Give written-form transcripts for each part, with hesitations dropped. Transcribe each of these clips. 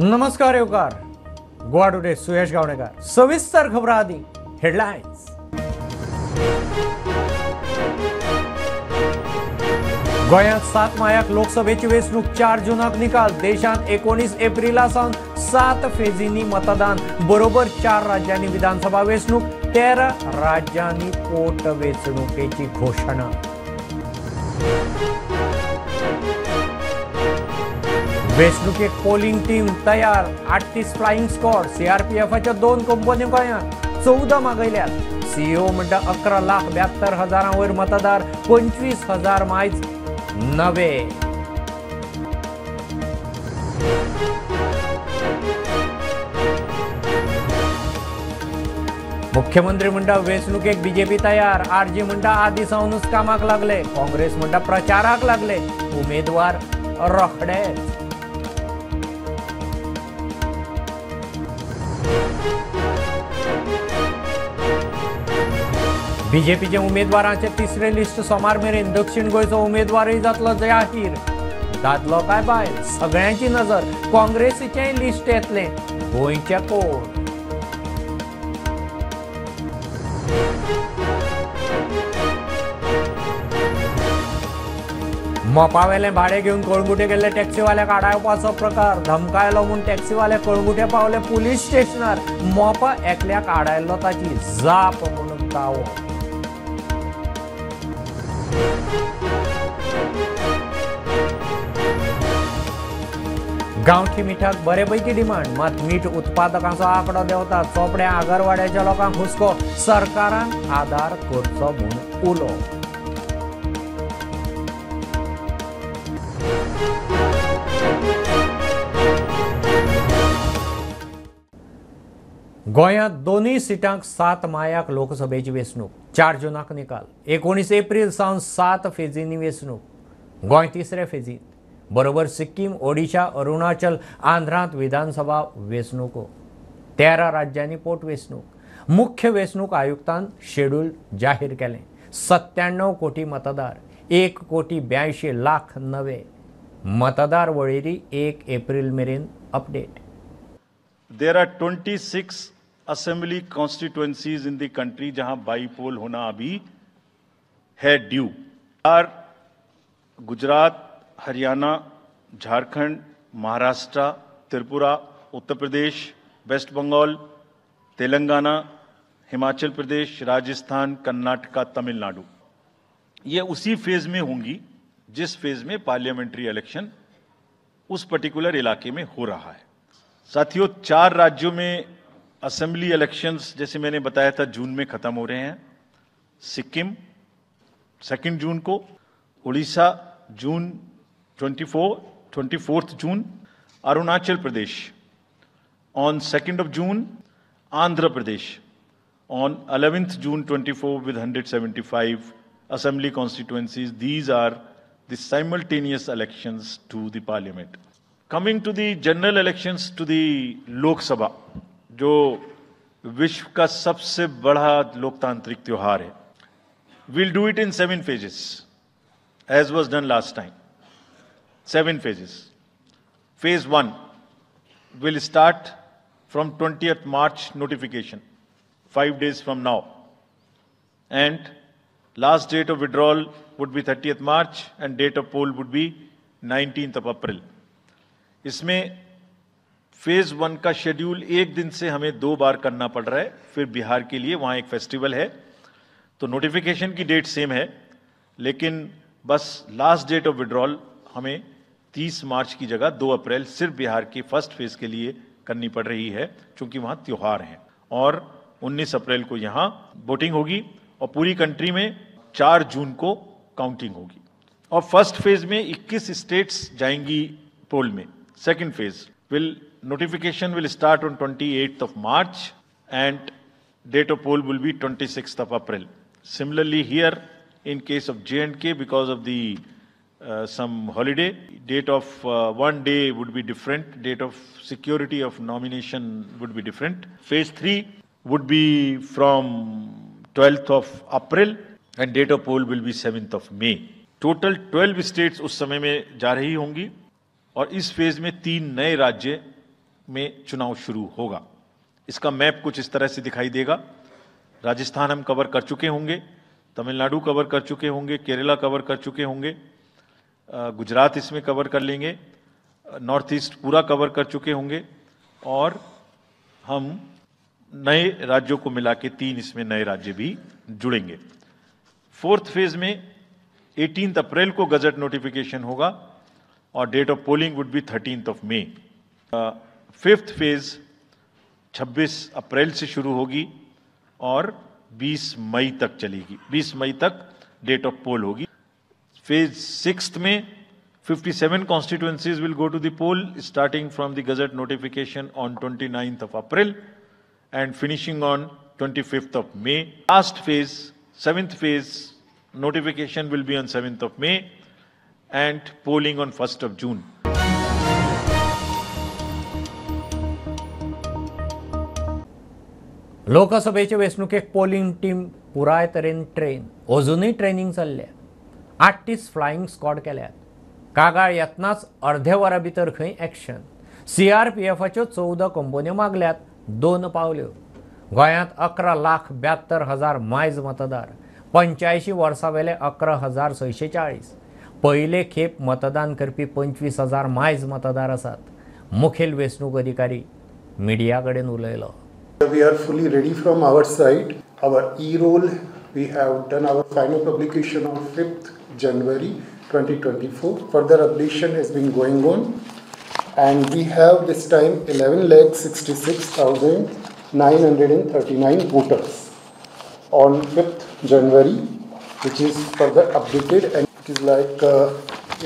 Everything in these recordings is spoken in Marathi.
नमस्कार येवकार. गोवा टुडे सुयश गावणेकर. सविस्तर खबरां आदी हेडलायन्स. गोंयांत 7 मायाक लोकसभेची वेंचणूक 4 जूनाक निकाल. देशांत 19 एप्रिला सावन 7 फेजींनी मतदान. बरोबर 4 राज्यांनी विधानसभा वेंचणूक, 13 राज्यांनी पोटवेंचणुकेची घोषणा. वेंचणुकेक पोलिंग टीम तयार. 38 फ्लाइंग स्क्वॉड. सीआरपीएफच्या 2 कंपन्यो गोंयांत. 14 मागयल्यात. सीईओ म्हणटा 11,72,000 वयर मतदार. 25,000 मायज नवे. मुख्यमंत्री म्हणटा वेंचणुकेक बीजेपी तयार. आरजी म्हणटा आदी सावनूच कामाक लागले. काँग्रेस म्हणटा प्रचाराक लागले. उमेदवार रोखडेच. बीजेपीचे उमेदवारांचे तिसरे लिस्ट सोमार मेरेन. दक्षिण गोंयचो उमेदवारय जातलो जाहीर. दादलो काय बायल सगळ्यांची नजर. काँग्रेसीचेय लिस्ट येतले. गोंयचे कोण. मोपावेले भाडे घेवन कळंगुटे गेल्ले टॅक्सीवाल्याक आडावपाचो प्रकार. धमकायलो म्हूण टॅक्सीवाले कळंगुटे पावले पुलीस स्टेशनार. मोपा एकल्याक आडायल्लो ताची जाप म्हणून दावो. गांवठी मिठाक बरेपैकी डिमांड. मात मीठ उत्पादकांचो आंकडो देंवता. चोपड्या आगरवाड्याच्या लोकांक हुस्को. सरकारान आदार करचो म्हूण उलो. गोंयांत दोनूय सिटांक 7 मायाक लोकसभेची वेंचणूक. 4 जूनाक निकाल. 19 एप्रिल सावन 7 फेजींनी वेंचणूक. गोंय तिसरे फेजींत. बरोबर सिक्कीम, ओडिशा, अरुणाचल, आंध्रांत विधानसभा वेंचणुको. 13 राज्यांनी पोटवेंचणूक. मुख्य वेंचणूक आयुक्तान शेड्यूल जाहीर केलें. 97 कोटी मतदार. 1,82,00,000 नवे. मतदार वळेरी 1 एप्रिल मेरेन update. There are 26 assembly constituencies in the country जहां बाईपोल होना अभी है ड्यू. गुजरात, हरियाणा, झारखंड, महाराष्ट्र, त्रिपुरा, उत्तर प्रदेश, वेस्ट बंगाल, तेलंगाना, हिमाचल प्रदेश, राजस्थान, कर्नाटका, तमिलनाडु. ये उसी फेज में होंगी जिस फेज में पार्लियामेंट्री इलेक्शन उस पर्टिकुलर इलाके में हो रहा है. साथियों, 4 राज्यों में असेंबली इलेक्शंस जैसे मैंने बताया था जून में खत्म हो रहे हैं. सिक्किम 2 जून को, Orissa June 24 June, Arunachal Pradesh on 2 June, Andhra Pradesh on 11 June 24 with 175 assembly constituencies. These are the simultaneous elections to the parliament. Coming to the general elections to the Lok Sabha, जो विश्व का सबसे बड़ा लोकतांत्रिक त्योहार है. We'll do it in 7 phases, as was done last time. 7 phases. Phase 1 will start from 20th March notification, 5 days from now. And last date of withdrawal would be 30th March and date of poll would be 19th of April. इसमें फेज 1 का शेड्यूल एक दिन से हमें 2 बार करना पड़ रहा है. फिर बिहार के लिए वहां एक फेस्टिवल है तो नोटिफिकेशन की डेट सेम है, लेकिन बस लास्ट डेट ऑफ विड्रॉल हमें 30 मार्च की जगह 2 अप्रैल सिर्फ बिहार के फर्स्ट फेज के लिए करनी पड़ रही है क्योंकि वहां त्योहार हैं. और 19 अप्रैल को यहां वोटिंग होगी और पूरी कंट्री में 4 जून को काउंटिंग होगी. और फर्स्ट फेज में 21 स्टेट्स जाएंगी पोल में. Second phase notification will start on 28th of March and date of poll will be 26th of April. Similarly here in case of J&K, because of the some holiday, date of one day would be different, date of security of nomination would be different. Phase 3 would be from 12th of April and date of poll will be 7th of May. Total 12 states उस समय में जा रही होंगी और इस फेज में 3 नए राज्य में चुनाव शुरू होगा। इसका मैप कुछ इस तरह से दिखाई देगा। राजस्थान हम कवर कर चुके होंगे, तमिलनाडु कवर कर चुके होंगे, केरला कवर कर चुके होंगे, गुजरात इसमें कवर कर लेंगे, नॉर्थ ईस्ट पूरा कवर कर चुके होंगे और हम नए राज्यों को मिला के 3 इसमें नए राज्य भी जुड़ेंगे। फोर्थ फेज में 18 अप्रैल को गजट नोटिफिकेशन होगा और date of polling would be 13 May. Fifth phase 26 April से शुरू होगी और 20 मई तक चलेगी। 20 मई तक डेट ऑफ पोल होगी। फेज 6 में 57 constituencies will go to the poll starting from the gazette notification on 29th April and finishing on 25th May. Last phase, 7th phase notification will be on 7th May and polling on 1st June. लोकसभेचे वेंचणुकेक पोलिंग टीम पुराय तरेन ट्रेन अजूनही ट्रेनिंग चल्ल्या। 38 फ्लाइंग स्क्वॉड केल्यात। कागाळ येतनाच अर्ध्या वरा भितर खंय एक्शन। CRPFच्यो 14 कंपन्यो मागल्यात 2 पावल्यो। गोंयांत 11,72,000 मायज मतदार, 85 वर्सां वेले 11,640। पयले खेप मतदान करपी 25,000 मायज मतदार आसात। मुखेल वेंचणूक अधिकारी मिडिया कडेन उलयलो। We are fully ready from our side. Our e-roll, we have done our final publication on 5th January 2024. Further updation has been going on. And we have this time 11,66,939 voters on 5th January, which is further updated, and it is like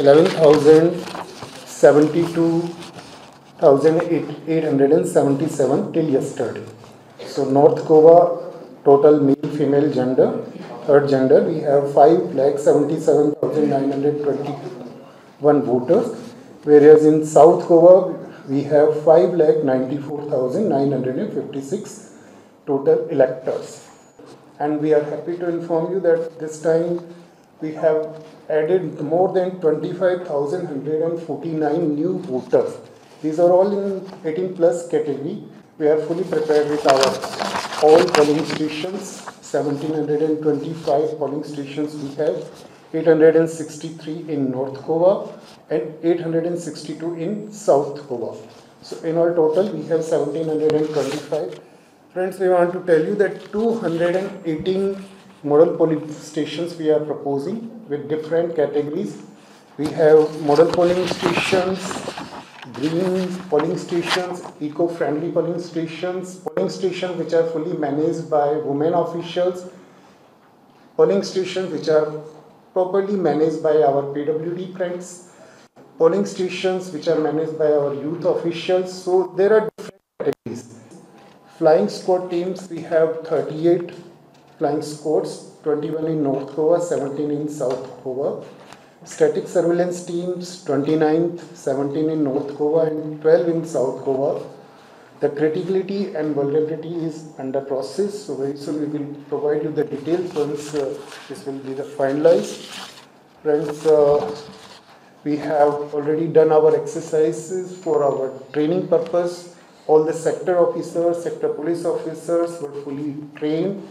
11,072,877 till yesterday. So North Goa, total male, female gender, third gender, we have 5,77,921 voters, whereas in South Goa, we have 5,94,956 total electors. And we are happy to inform you that this time we have added more than 25,149 new voters. These are all in 18 plus category. We are fully prepared with our all polling stations, 1,725 polling stations we have, 863 in North Goa and 862 in South Goa. So in all total we have 1,725. Friends, we want to tell you that 218 model polling stations we are proposing with different categories. We have model polling stations, green polling stations, eco-friendly polling stations which are fully managed by women officials, polling stations which are properly managed by our PWD friends, polling stations which are managed by our youth officials. So there are different categories. Flying squad teams, we have 38 flying squads, 21 in North Goa, 17 in South Goa. Static surveillance teams, 29, 17 in North Goa and 12 in South Goa. The criticality and vulnerability is under process, so very soon we will provide you the details once this will be the finalized. Friends, we have already done our exercises for our training purpose. All the sector officers, sector police officers were fully trained.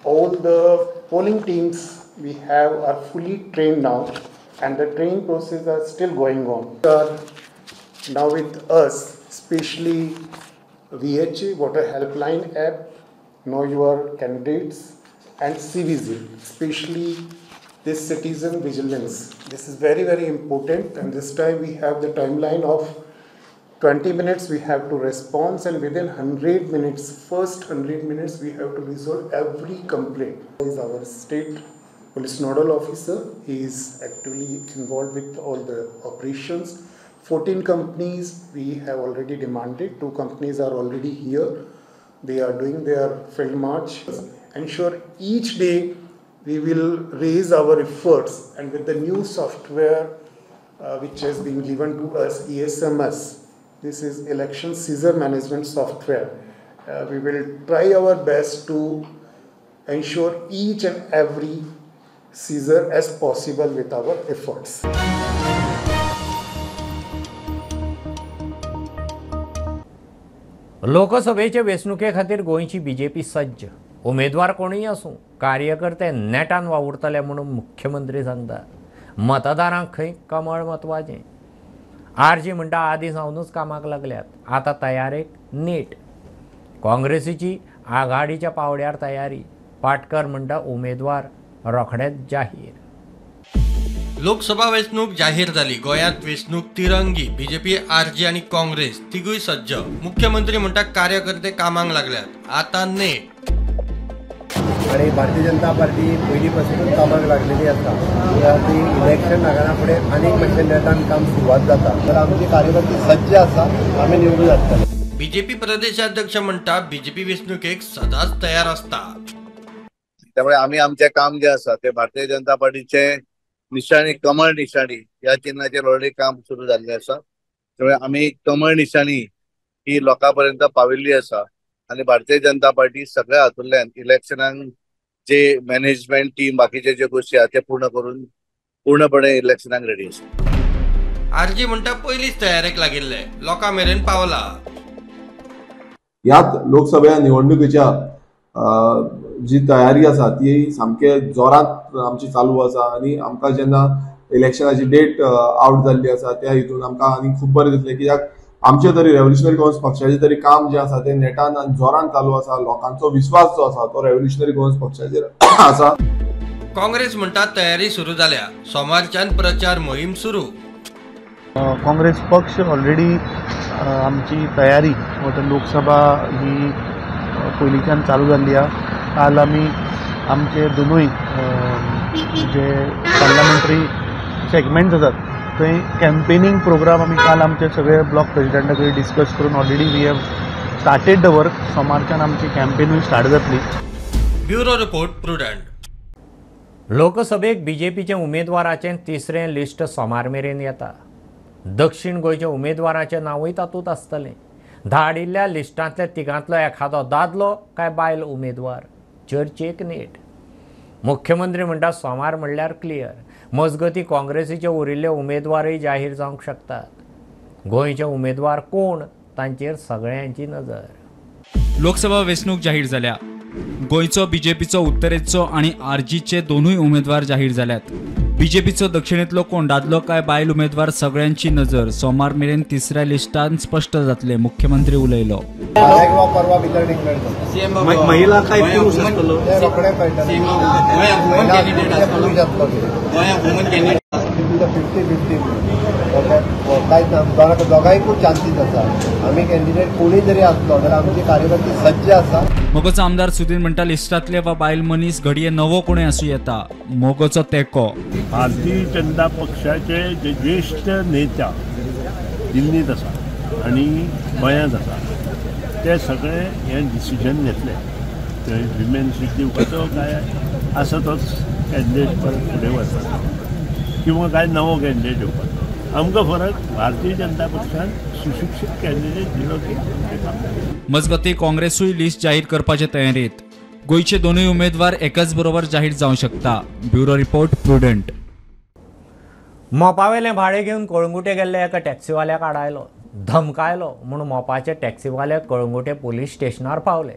All the polling teams we have are fully trained now, and the training process are still going on. Now with us, especially VHA, Voter Helpline app, Know Your Candidates, and CVZ, especially this citizen vigilance. This is very, very important, and this time we have the timeline of 20 minutes we have to respond, and within 100 minutes, first 100 minutes, we have to resolve every complaint. He is our state police nodal officer. He is actively involved with all the operations. 14 companies we have already demanded. 2 companies are already here. They are doing their field march. Ensure each day we will raise our efforts, and with the new software which has been given to us, ESMS, this is election seizure management software. We will try our best to ensure each and every seizure as possible with our efforts. लोकसभेचे वेंचणुके खातीर गोंयची बीजेपी सज्ज. उमेदवार कोणूय आसूं, कार्यकर्ते नेटान वावुरतले म्हणून मुख्यमंत्री सांगता. मतदारांक खंय कमळ म्हत्वाचें. आरजी म्हणटा आदीं सावनूच कामाक लागल्यात, आतां तयारेक नीट. काँग्रेसीची आघाडीच्या पावड्यार तयारी. पाटकर म्हणटा उमेदवार रोखडेच जाहीर. लोकसभा वेंचणूक जाहीर जाली. गोंयांत वेंचणूक तिरंगी. बीजेपी, आरजी आणि काँग्रेस तिगूय सज्ज. मुख्यमंत्री म्हणटा कार्यकर्ते कामाक लागल्यात, आतां नेट. आणि भारतीय जनता पार्टी पयलीं पासूनच कामाक लागलेली आसा. ती इलेक्शन लागना फुडें आनीक मातशें नेटान काम सुरवात जाता. तर आमचे कार्यकर्ते सज्ज आसा, आमी निवडून हाडटले. बीजेपी प्रदेशाध्यक्ष म्हणटा बीजेपी वेंचणुकेक सदांच तयार आसता. त्यामुळे आम्ही आमचे काम जे आसा ते भारतीय जनता पार्टीचे निशाणी कमळ निशाणी या चिन्हाचेर ऑलरेडी काम सुरू झाले आसा. त्यामुळे आम्ही कमळ निशाणी ही लोकांपर्यंत पाविल्ली आसा आणि भारतीय जनता पार्टी सगळ्या हातूंतल्यान इलेक्शनाक जे मॅनेजमेंट टीम बाकीचे जे गोष्टी आहा ते पूर्णपणे इलेक्शनाक रेडी आसा. आरजी म्हणटा पयलींच तयारेक लागिल्ले, लोकां मेरेन पावला. यात लोकसभा निवडणुकीच्या जी तयारी आसा ती सामके जोरात आमची चालू आसा आणि आमकां जेन्ना इलेक्शनाची डेट आउट जाल्ली आसा त्या हितून आमकां आनी खूब बरें दिसलें, कित्याक आमचे तरी रेव्होल्युशनरी काँग्रेस पक्षाचे तरी काम जे आसा ते नेटान आनी जोरान चालू आसा. लोकांचो विश्वास जो आसा तो रेव्होल्युशनरी काँग्रेस पक्षाचेर आसा. काँग्रेस म्हणटा तयारी सुरू जाल्या, सोमारच्यान प्रचार मोहीम सुरू. काँग्रेस पक्ष ऑलरेडी आमची तयारी लोकसभा ही पयलींच्यान चालू जाल्ली आहा. काल आमी आमचे दोनूय जे पार्लमेंटरी सेगमेंट्स आसात थंय कॅम्पेनिंग प्रोग्राम आमी काल आमचे सगळे ब्लॉक प्रेसिडेंटा कडेन डिस्कस करून already we have started the work. सोमारच्यान आमची कॅम्पेनूय स्टार्ट जातली. Bureau report Prudent. लोकसभेक बीजेपीचे उमेदवाराचें तिसरें लिस्ट सोमार मेरेन येता. दक्षिण गोंयच्या उमेदवाराचें नांवूय तातूंत आसतलें. धाडिल्ल्या लिस्टांतल्या तिगांतलो एखादो दादलो काय बायल उमेदवार. चर्चेक नेट. मुख्यमंत्री म्हणटा सोमार म्हणल्यार क्लियर. मजगतीं काँग्रेसीचे उरिल्ले उमेदवारय जाहीर जावंक शकतात. गोंयचे उमेदवार कोण तांचेर सगळ्यांची नजर. लोकसभा वेंचणूक जाहीर जाल्या. गोंयचो बीजेपीचो उत्तरेचो आणि आरजीचे दोनूय उमेदवार जाहीर जाल्यात. बीजेपीचो दक्षिणेतलो कोण दादलो काय बायल उमेदवार सगळ्यांची नजर. सोमार मेरेन तिसऱ्या लिस्टान स्पश्ट जातले, मुख्यमंत्री उलयलो. परवा भितर डिक्लेअर जाता. महिला काय पुरुष आसतलो ते रोखडे कळटले. 50-50 दोगांयकूय चान्सीस आसा. आमी कॅन्डिडेट कोणी जरी आसलो जाल्यार आमचे कार्यकर्ते सज्ज आसा. मोगोचो आमदार सुधीर म्हणटा लिस्टांतले वा बायल मनीस घडये नवो कोणूय आसूं येता. मोगोचो तेको. भारतीय जनता पक्षाचे जे ज्येष्ठ नेता दिल्लीत आसा आनी गोंयांत आसा ते सगळे हे डिसिजन घेतले. थंय विमेन सीट दिवपाचो काय आसा तोच कॅन्डिडेट परत फुडें वचपाचो किंवा काय नवो कॅन्डिडेट दिवपाचो. आमकां फरक भारतीय जनता पक्षान सुशिक्षीत कॅन्डिडेट दिलो की मजगतीं काँग्रेसूय लिस्ट जाहीर करपाचे तयारेत. गोंयचे दोनूय उमेदवार एकाच बरोबर जाहीर जावंक शकता. Bureau report prudent. मोपावेलें भाडें घेवन कळंगुटे गेल्ल्या एका टॅक्सीवाल्याक आडायलो, धमकायलो म्हूण मोपाचे टॅक्सीवाले कळंगुटे पुलीस स्टेशनार पावले.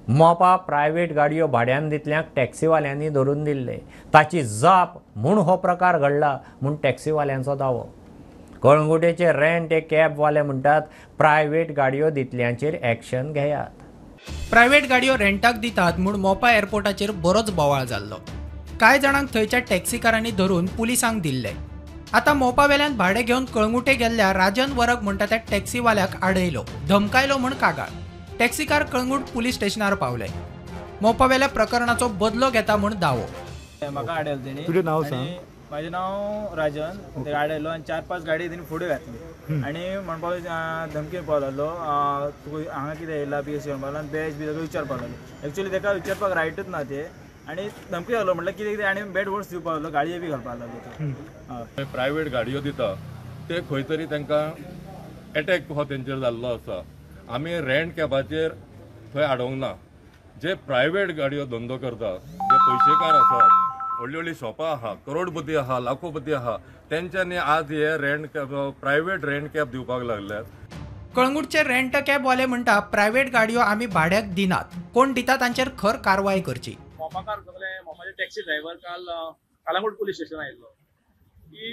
मोपा प्रायवेट गाडयो भाड्यान दितल्यांक टॅक्सीवाल्यांनी धरून दिल्ले. ताची जाप म्हूण हो प्रकार घडला म्हूण टॅक्सीवाल्यांचो दावो. कळंगुटेचे रेंट ए कॅबवाले म्हणटात प्रायवेट गाडयो दितल्यांचेर एक्शन घेयात. प्रायवेट गाडयो रेंटाक दितात म्हूण मोपा एअरपोर्टाचेर बरोच बोवाळ जाल्लो. कांय जाणांक थंयच्या टॅक्सीकारांनी धरून पुलिसांक दिल्ले. आतां मोपावेल्यान भाडें घेवन कळंगुटे गेल्ल्या राजन वरग म्हणटा त्या टॅक्सीवाल्याक आडयलो, धमकायलो म्हूण कागाळ. टॅक्सीकार कळंगूट पुलीस स्टेशनार पावले. मोपावेल्या प्रकरणाचो बदलो घेता म्हूण दावो. म्हाका आडयलो तेणी. तुजें नांव सांग. म्हाजें नांव राजन. ते आडयलो आनी 4-5 गाडी तेणी फुडें घातली आनी म्हणपाक धमकीन पावलो हांगा कितें येयला PSC म्हणपाक आनी बॅच बी सगळें विचारपाक लागलो. एक्चुअली ताका विचारपाक रायटूच ना ते आनी धमकी लागलो म्हटल्यार कितें आनी बॅड वर्ड्स दिवपाक लागलो, गाडये बी घालपाक लागलो. प्रायवेट गाडयो दिता ते खंय तरी तांकां एटॅक हो तेंचेर जाल्लो आसा. आमी रेंट कॅबाचेर थंय आडोवंक ना. जे प्रायवेट गाडयो धंदो करता, जे पयशेकार आसात, व्हडली व्हडली शॉपां आहा, करोडपती आहा, लाखोपती आहा, तेंच्यांनी आज हे rent cab private rent cab दिवपाक लागल्यात. कळंगूटचे रेंट कॅबवाले म्हणटा प्रायव्हेट गाडयो आमी भाड्याक दिनात, कोण दिता तांचेर खर कारवाय करची. मोपाकार सगळे मोपाचे टॅक्सी ड्रायव्हर काल कळंगूट पुलीस स्टेशन आयिल्लो की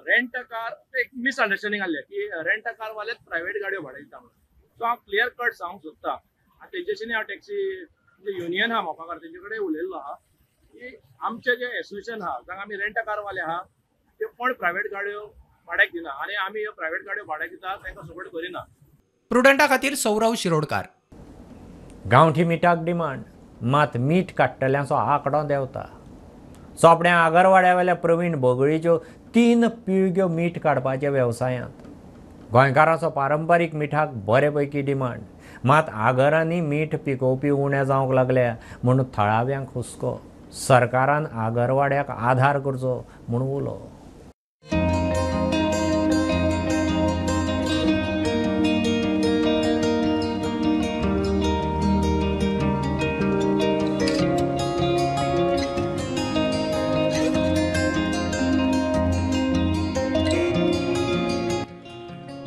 रेंट कार एक मिसअंडरस्टँडिंग आसलें की रेंट कार वाले प्रायव्हेट गाडयो भाड्याक दिता म्हणून. सो हांव क्लियर कट सांगूंक सोदता आनी तेजेशी हांव टॅक्सी युनियन आहा मोपाकार तेजे कडेन उलयल्लो आहा की आमचे जे एसोसिएशन आहा जांकां आमी रेंट कार वाले आहा ते कोण प्रायव्हेट गाडयो भाड्याक दिना आनी आमी प्रायव्हेट गाडयो भाड्याक दिता तांकां सपोर्ट करिना. प्रुडंटा खातीर सौरव शिरोडकार. गांवठी मिठाक डिमांड, मात मीठ काडटल्यांचो आंकडो देंवता. चोपड्या आगरवाड्या वेल्या प्रवीण बोगळीच्यो 3 पिळग्यो मीठ काडपाच्या वेवसायांत. गोंयकारांचो पारंपारीक मिठाक बरेपैकी डिमांड, मात आगरांनी मीठ पिकोवपी उणे जावंक लागल्या म्हूण थळाव्यांक हुस्को. सरकारान आगरवाड्याक आधार करचो म्हूण उलो.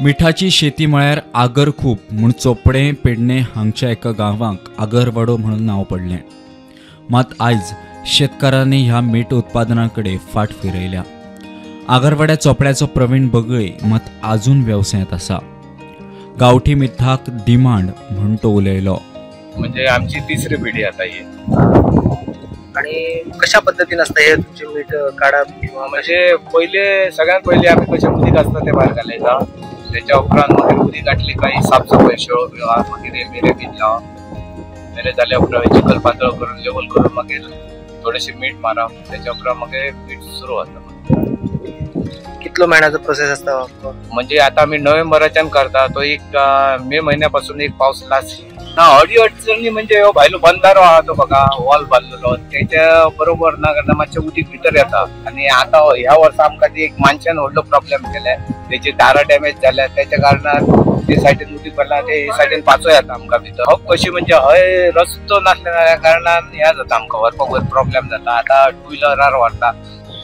मिठाची शेती म्हळ्यार आगर खूप म्हूण चोपडे पेडणे हांगच्या एका गांवांक आगरवाडो म्हणून नांव पडलें. मात आयज शेतकारांनी ह्या मीठ उत्पादनाकडे फाट फिरयल्या. आगरवाड्या चोपड्याचो प्रवीण बगळे मात आजून वेवसायांत आसा. गांवठी मिठाक डिमांड म्हूण तो उलयलो. म्हणजे आमची तिसरी पिढी आता ही. आणि कशा पद्धतीन असता हे तुमचे मीठ काढप किंवा म्हणजे पहिले सगळ्यात पहिले आम्ही कशा उदीक असता ते भायर घालायचा. त्याच्या उपरांत मागीर उदीक घातली काही साफसफाई शेळो बिळो मागीर मेरे भिजला मेरे जाल्या उपरांत चिकल पातळ करून लेवल करून मागीर थोडेशे मीठ मारप. त्याच्या उपरांत मागीर मीठ सुरू जाता. कितलो महिन्याचा प्रोसेस असता? म्हणजे आता आम्ही नोव्हेंबराच्यान करता तो एक मे महिन्यापासून एक पाऊस लास्ट अडी अडचणी म्हणजे भायलो बंधारो आहा तो बघा वॉल बांधलेलो त्याच्या बरोबर ना मातशें उदीक भितर येता. आणि आता ह्या वर्सा आमकां ती एक मानशान व्हडलो प्रॉब्लेम केल्या. त्याची दारां डॅमेज जाल्या त्याच्या कारणान ते सायडीन उदीक भरला ते सायडीन पाचो येता आमकां भितर. हो कशी म्हणजे हय रस्तो नासल्या कारणान ह्या जाता आमकां व्हरपाक प्रॉब्लेम जाता. आता टू व्हिलरार व्हरता.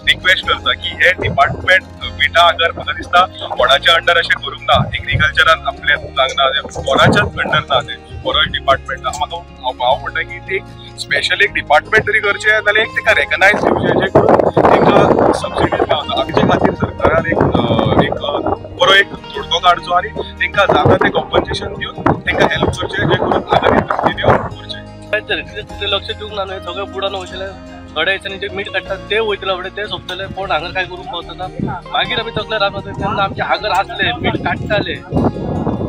रिक्वेस्ट करता की हे डिपार्टमेंट मिठा आगर म्हाका दिसता कोणाच्या अंडर अशें करूंक ना. एग्रीकल्चरान आपले लागना कोणाच्याच अंडर ना ते फॉरेस्ट डिपार्टमेंट. म्हाका हांव म्हणटा की ते स्पेशल एक डिपार्टमेंट तरी करचें जाल्यार एक ताका रेकग्नायज दिवचें जे करून तांकां सबसिडीज गावता. हाचे खातीर सरकारान एक बरो एक तोडगो काडचो आनी तांकां जाता तें कॉम्पन्सेशन दिवन तांकां हेल्प करचें जे करून आगर कंटिन्यू करचें. लक्ष दिवंक ना सगळें बुडान वयतलें. थोड्या दिसांनी जे मीठ काडटात ते वयतले फुडें ते सोंपतले. कोण हांगा काय करूंक पावतना. मागीर आमी तकले रावता तेन्ना आमचे आगर आसले मीठ काडटाले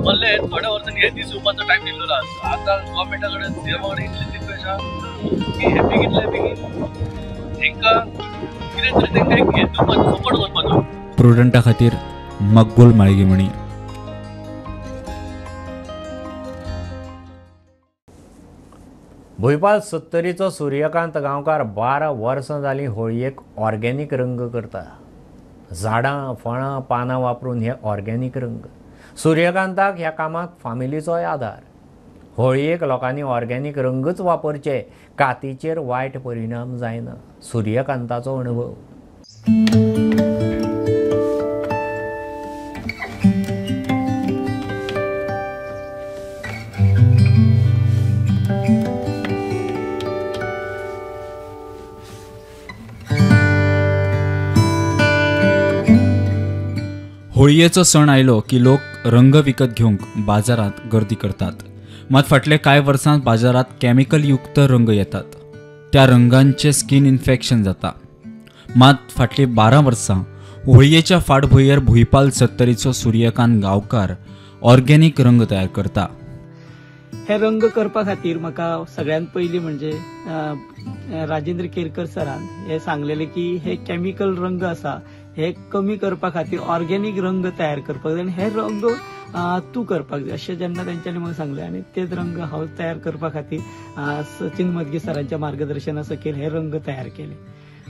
बोल्ले थोड्या वर्सांनी हे दीस येवपाचो टायम दिल्लो आसा. आतां गव्हर्मेंटा कडेन सीएमा कडेन इतली रिक्वेस्ट आहा की हे बेगितले बेगीन तांकां कितें तरी तांकां एक हे दिवपाचो सपोर्ट करपाचो. प्रुडंटा खातीर मकबूल माळगीमणी. भुईपाल 70रीचो सूर्यकांत गांवकार 12 वर्सां जालीं होळयेक ऑर्गेनीक रंग करता. झाडां फळां पानां वापरून हे ऑर्गेनीक रंग. सूर्यकांताक ह्या कामाक फामिलीचोय आधार. होळयेक लोकांनी ऑर्गेनीक रंगच वापरचे, कातीचेर वायट परिणाम जायना. सूर्यकांताचो अनुभव. होळयेचो सण आयलो की लोक रंग विकत घेवंक बाजारात गर्दी करतात. मात फाटले कांय वर्सांत बाजारात कॅमिकल युक्त रंग येतात. त्या रंगांचे स्किन इन्फेक्शन जाता. मात फाटली 12 वर्सां होळयेच्या फाटभुंयेर भुईपाल 70रीचो सूर्यकांत गांवकार ऑर्गेनीक रंग तयार करता. हे रंग करपा खातीर म्हाका सगळ्यात पयलीं म्हणजे राजेंद्र केरकर सरान हे सांगलेले की हे कॅमिकल रंग आसा हे कमी करपा खातीर ऑर्गेनीक रंग तयार करपाक जाय आनी हे रंग तूं करपाक जाय अशें जेन्ना तेंच्यांनी म्हाका सांगलें आनी तेच रंग हांव तयार करपा खातीर सचिन मदगे सरांच्या मार्गदर्शना सकयल हे रंग तयार केले.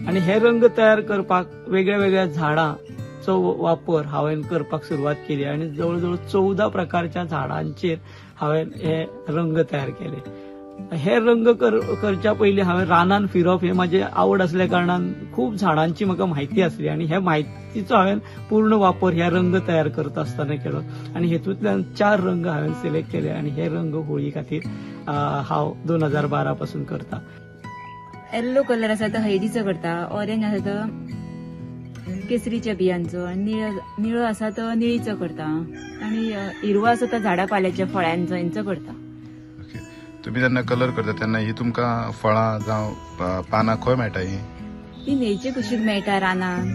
आनी हे रंग तयार करपाक वेगळ्या वेगळ्या झाडांचो वापर हांवें करपाक सुरवात केली आनी जवळ जवळ 14 प्रकारच्या झाडांचेर हांवें हे रंग तयार केले. हे रंग करच्या पयलीं हांवें रानान फिरप हे म्हाजे आवड असल्या कारणान खूप झाडांची म्हाका म्हायती आसली आनी ह्या म्हायतीचो हांवें पूर्ण वापर ह्या रंग तयार करता आसतना केलो आनी हेतूंतल्यान 4 रंग हांवें सिलेक्ट केले आनी हे रंग होळी खातीर हांव 2012 पासून करता. येल्लो कलर आसा तो हळदीचो करता, ऑरेंज आसा तो केसरीच्या बियांचो आनी निळो आसा तो निळीचो करता आनी हिरवो आसा तो झाडां पाल्याच्या फळ्यांचो हेंचो करता. तुम्ही जेन्ना कलर करता तेन्ना ही तुमकां फळां जावं पानां खंय मेळटा ती न्हंयचे कुशीक मेळटा रानान,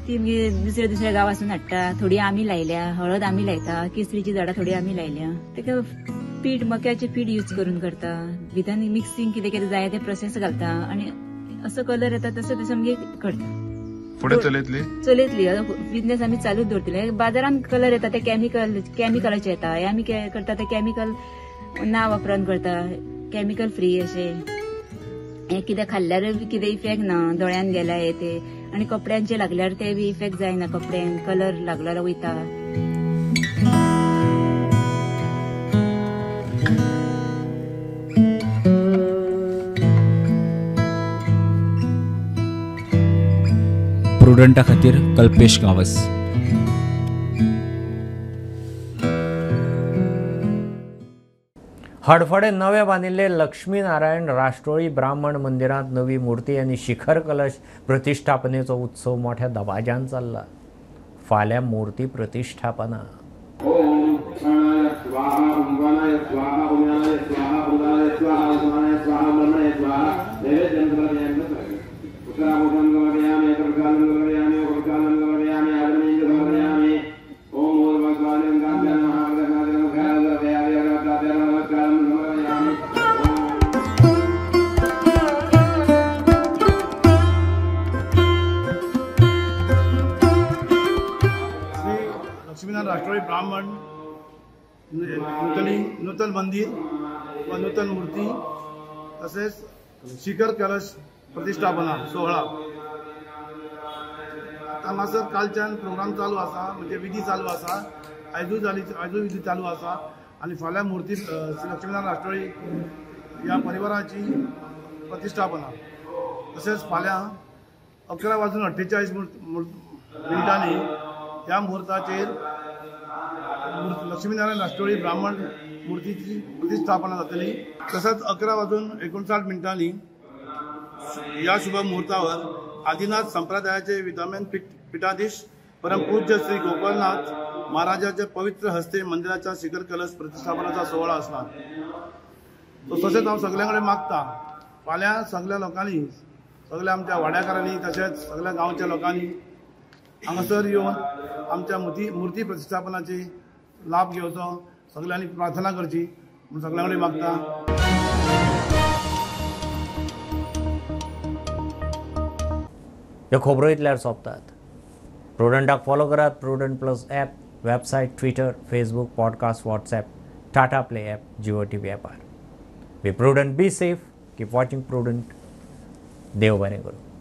ती दुसऱ्या दुसऱ्या गांवांसून हाडटा. थोडी आमी लायल्या, हळद आमी लायता, केसरीची झाडां थोडी आमी लायल्या. तेका पीठ मक्याचे पीठ यूज करून करता, भितर मिक्सिंग कितें कितें जाय ते प्रोसेस घालता आनी असो कलर येता तसो तसो आमगे करता. फुडें चलयतली बिझनेस आमी चालूच दवरतले. बाजारान कलर येता ते केमिकलाचे येता, हे आमी करता ते केमिकल ना वापरून करता, केमिकल फ्री अशे. हे कितें खाल्ल्यार कितें इफेक्ट ना, दोळ्यान गेल्या हे ते आनी कपड्यांचे लागल्यार ते बी इफेक्ट जायना, कपड्यांक कलर लागलो वयता. प्रुडंटा खातीर कल्पेश गांवस. हडफडे नवे बांदिल्ले लक्ष्मीनारायण राष्ट्रोळी ब्राह्मण मंदिरांत नवी मूर्ती आनी शिखर कलश प्रतिश्ठापनेचो उत्सव मोठ्या दबाज्यान चल्ला. फाल्यां मूर्ती प्रतिश्ठापना. राष्ट्रोळी ब्राह्मण नूतन मंदिर व नूतन मूर्ती तसेच शिखर कलश प्रतिष्ठापना सोहळा हांगासर कालच्यान प्रोग्राम चालू आसा, म्हणजे विधी चालू आसा. आयजूय विधी चालू आसा आनी फाल्यां मूर्ती श्री लक्ष्मीनारायण राष्ट्रोळी ह्या परिवाराची प्रतिष्ठापना. तसेच फाल्यां 11:48 मिनटांनी ह्या मुहूर्ताचेर लक्ष्मीनारायण राष्ट्रोळी ब्राह्मण मूर्तीची प्रतिष्ठापना जातली. तसंच 11:59 मिनटांनी या शुभ मुहूर्तावर आदिनाथ संप्रदायाचे विद्यमान पीठाधीश परमपूज्य श्री गोपालनाथ महाराजाच्या पवित्र हस्ते मंदिराच्या शिखर कलश प्रतिष्ठापनाचा सोहळा असणार. तसेच हांव सगळ्यां कडेन मागता, फाल्यां सगळ्या लोकांनी, सगळ्या आमच्या वाड्याकारांनी तशेंच सगळ्या गांवच्या लोकांनी हांगासर येवन आमच्या मूर्ती प्रतिष्ठापनाची लाभ घेवचो, सगळ्यांनी प्रार्थना करची म्हूण सगळ्यां कडेन मागता. ह्यो खबरो इतल्यार सोंपतात. प्रुडंटाक फॉलो करात. Prudent plus app, website, Twitter, Facebook, podcast, WhatsApp, Tata play app, Jio TV ॲपार. Be Prudent, be safe, keep watching Prudent. देव बरें करूं.